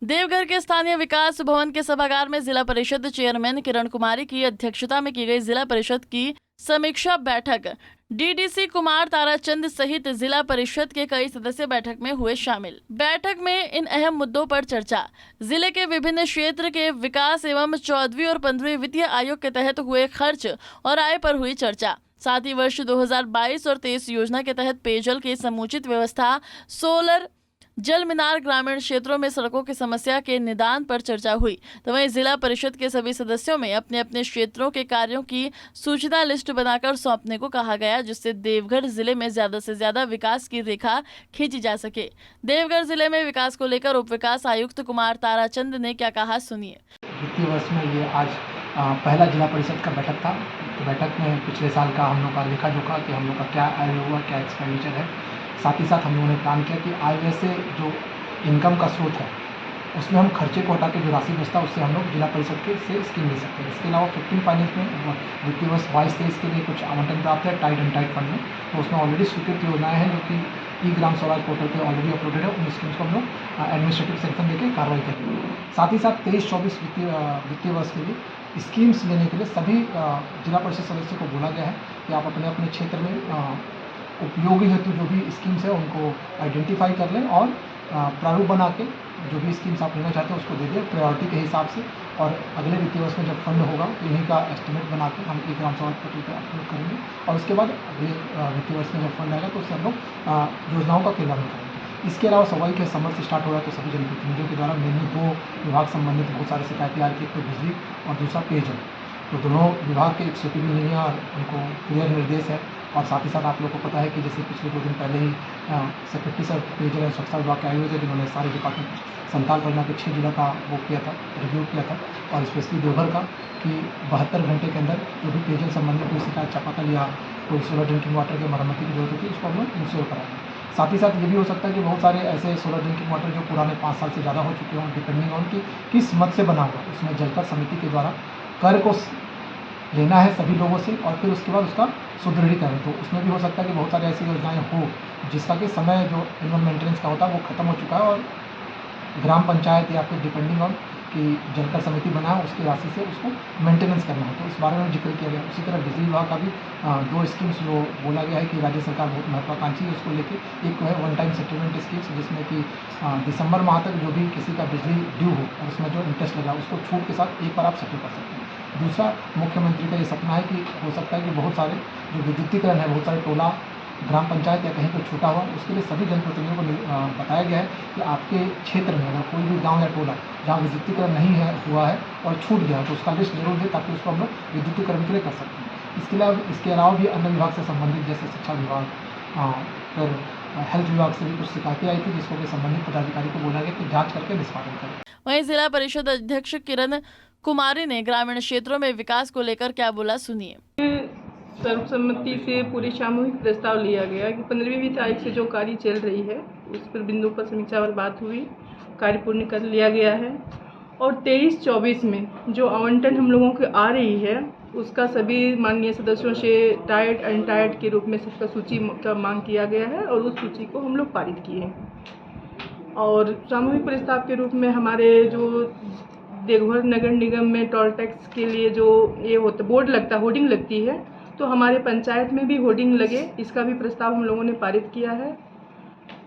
देवघर के स्थानीय विकास भवन के सभागार में जिला परिषद चेयरमैन किरण कुमारी की अध्यक्षता में की गई जिला परिषद की समीक्षा बैठक। डीडीसी कुमार ताराचंद सहित जिला परिषद के कई सदस्य बैठक में हुए शामिल। बैठक में इन अहम मुद्दों पर चर्चा, जिले के विभिन्न क्षेत्र के विकास एवं 14वीं और 15वीं वित्तीय आयोग के तहत हुए खर्च और आय पर हुई चर्चा। साथ ही वर्ष 2022 और 23 योजना के तहत पेयजल की समुचित व्यवस्था, सोलर जल मीनार, ग्रामीण क्षेत्रों में सड़कों की समस्या के निदान पर चर्चा हुई। तो वहीं जिला परिषद के सभी सदस्यों में अपने अपने क्षेत्रों के कार्यों की सूचना लिस्ट बनाकर सौंपने को कहा गया, जिससे देवघर जिले में ज्यादा से ज्यादा विकास की रेखा खींची जा सके। देवघर जिले में विकास को लेकर उप विकास आयुक्त कुमार ताराचंद ने क्या कहा, सुनिए। वित्तीय वर्ष में ये आज पहला जिला परिषद का बैठक था। तो बैठक में पिछले साल का हम लोग का लेखा जोखा कि हम लोग का क्या आय हुआ, क्या एक्सपेंडिचर है। साथ ही साथ हम लोगों ने प्लान किया कि आय व्यय से जो इनकम का स्रोत है उसमें हम खर्चे को हटा के जो राशि बचता है उससे हम लोग जिला परिषद के से स्कीम ले सकते हैं। इसके अलावा 15 फाइनेंस में वित्तीय वर्ष 22-23 के लिए कुछ आवंटन प्राप्त है टाइड एंड टाइड फंड में। तो उसमें ऑलरेडी स्वीकृत योजनाएं हैं जो कि ई ग्राम स्वराज पोर्टल पर ऑलरेडी अपलोडेड है। उन स्कीम्स को हम लोग एडमिनिस्ट्रेटिव सेक्शन देकर कार्रवाई करेंगे। साथ ही साथ 23-24 वित्तीय वर्ष के लिए स्कीम्स लेने के लिए सभी जिला परिषद सदस्यों को बोला गया है कि आप अपने अपने क्षेत्र में उपयोगी हेतु जो भी स्कीम्स है उनको आइडेंटिफाई कर लें और प्रारूप बना के जो भी स्कीम्स आप लेना चाहते हैं उसको दे दें प्रायोरिटी के हिसाब से। और अगले वित्तीय वर्ष में जब फंड होगा तो इन्हीं का एस्टिमेट बना के हम ई ग्राम स्वराज पोर्टल पर अपलोड करेंगे और उसके बाद अगले वित्तीय वर्ष में जब फंड आएगा तो उससे हम लोग योजनाओं का क्रियान्वयन करेंगे। इसके अलावा सवाई के समर से स्टार्ट हो रहा है तो सभी जनप्रतिनिधियों के द्वारा मेनली 2 विभाग संबंधित बहुत सारे शिकायतें आ रही थी, एक तो बिजली और दूसरा पेयजल। तो दोनों विभाग के 103 नहीं है और उनको क्लियर निर्देश है। और साथ ही साथ आप लोग को पता है कि जैसे पिछले 2 दिन पहले ही सेक्रेटरी सर पेयजल एवं स्वच्छता विभाग के आए हुए थे, जिन्होंने सारे डिपार्टमेंट संताल परियोजना के 6 जिला का वो किया था, रिव्यू किया था और स्पेशली देवघर का कि 72 घंटे के अंदर जो भी पेयजल संबंधित कोई शिकायत, चापाकल या कोई सोलर ड्रिंकिंग वाटर की मरम्मति की जरूरत होती है उसको हम लोग इंश्योर कराएंगे। साथ ही साथ ये भी हो सकता है कि बहुत सारे ऐसे सोलर ड्रिंकिंग वाटर जो पुराने 5 साल से ज़्यादा हो चुके हों, डिपेंडिंग ऑन कि किस मद से बना हुआ, उसमें जलकर समिति के द्वारा कर को लेना है सभी लोगों से और फिर उसके बाद उसका सुदृढ़ीकरण। तो उसमें भी हो सकता है कि बहुत सारी ऐसी योजनाएं हो जिसका कि समय जो एनुअल मेंटेनेंस का होता है वो खत्म हो चुका है और ग्राम पंचायत या फिर डिपेंडिंग ऑन कि जलकर समिति बना है उसकी राशि से उसको मेंटेनेंस करना है। तो इस बारे में जिक्र किया गया। उसी तरह बिजली विभाग का भी 2 स्कीम्स जो बोला गया है कि राज्य सरकार बहुत महत्वाकांक्षी है उसको लेके। एक है वन टाइम सेटलमेंट स्कीम्स जिसमें कि दिसंबर माह तक जो भी किसी का बिजली ड्यू हो और उसमें जो इंटरेस्ट लगा उसको छूट के साथ एक बार आप सेटल कर सकते हैं। दूसरा, मुख्यमंत्री का ये सपना है कि हो सकता है कि बहुत सारे जो विद्युतीकरण है, बहुत सारे टोला, ग्राम पंचायत या कहीं पर छूटा हुआ, उसके लिए सभी जनप्रतिनिधियों को बताया गया है कि आपके क्षेत्र में अगर कोई भी गांव या टोला जहां विद्युतीकरण नहीं है हुआ है और छूट गया तो उसका लिस्ट जरूर दे ताकि उसको हम लोग विद्युतीकरण के लिए कर सकते हैं। इसके अलावा भी अन्य विभाग से संबंधित जैसे शिक्षा विभाग, फिर हेल्थ विभाग से भी कुछ शिकायतें आई थी जिसको संबंधित पदाधिकारी को बोला गया कि जाँच करके निष्पादन करें। वहीं जिला परिषद अध्यक्ष किरण कुमारी ने ग्रामीण क्षेत्रों में विकास को लेकर क्या बोला, सुनिए। सर्वसम्मति से पूरे सामूहिक प्रस्ताव लिया गया कि 15वीं वित्त आयोग से जो कार्य चल रही है उस पर बिंदु पर समीक्षा और बात हुई, कार्य पूर्ण कर लिया गया है और 23-24 में जो आवंटन हम लोगों की आ रही है उसका सभी माननीय सदस्यों से टाइड एंड टाइड के रूप में सबका सूची का मांग किया गया है और उस सूची को हम लोग पारित किए। और सामूहिक प्रस्ताव के रूप में हमारे जो देवघर नगर निगम में टोल टैक्स के लिए जो ये होता बोर्ड लगता है, होर्डिंग लगती है, तो हमारे पंचायत में भी होर्डिंग लगे, इसका भी प्रस्ताव हम लोगों ने पारित किया है।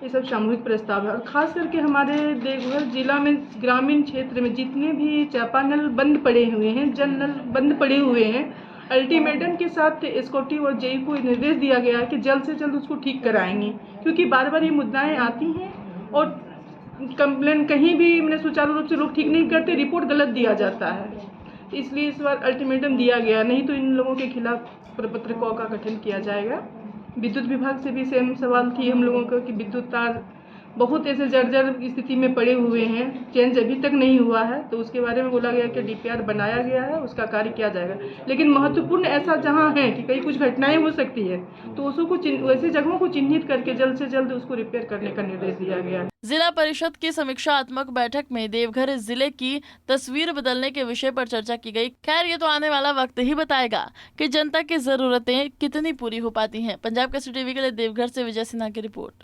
ये सब सामूहिक प्रस्ताव है और ख़ास करके हमारे देवघर जिला में ग्रामीण क्षेत्र में जितने भी चापानल बंद पड़े हुए हैं, जल नल बंद पड़े हुए हैं, अल्टीमेटम के साथ एसकोटी और जेई को निर्देश दिया गया है कि जल्द से जल्द उसको ठीक कराएंगे, क्योंकि बार बार ये मुद्दाएँ आती हैं और कंप्लेन कहीं भी मैंने सुचारू रूप से लोग ठीक नहीं करते, रिपोर्ट गलत दिया जाता है। इसलिए इस बार अल्टीमेटम दिया गया, नहीं तो इन लोगों के खिलाफ प्रपत्र का गठन किया जाएगा। विद्युत विभाग से भी सेम सवाल थी हम लोगों का कि विद्युत तार बहुत ऐसे जर्जर स्थिति में पड़े हुए हैं, चेंज अभी तक नहीं हुआ है, तो उसके बारे में बोला गया कि डीपीआर बनाया गया है, उसका कार्य किया जाएगा। लेकिन महत्वपूर्ण ऐसा जहां है कि कहीं कुछ घटनाएं हो सकती है तो उसको वैसे जगहों को चिन्हित करके जल्द से जल्द उसको रिपेयर करने का निर्देश दिया गया है। जिला परिषद की समीक्षात्मक बैठक में देवघर जिले की तस्वीर बदलने के विषय पर चर्चा की गई। खैर, ये तो आने वाला वक्त ही बताएगा कि जनता की जरूरतें कितनी पूरी हो पाती हैं। पंजाब केसरी टीवी के लिए देवघर से विजय सिन्हा की रिपोर्ट।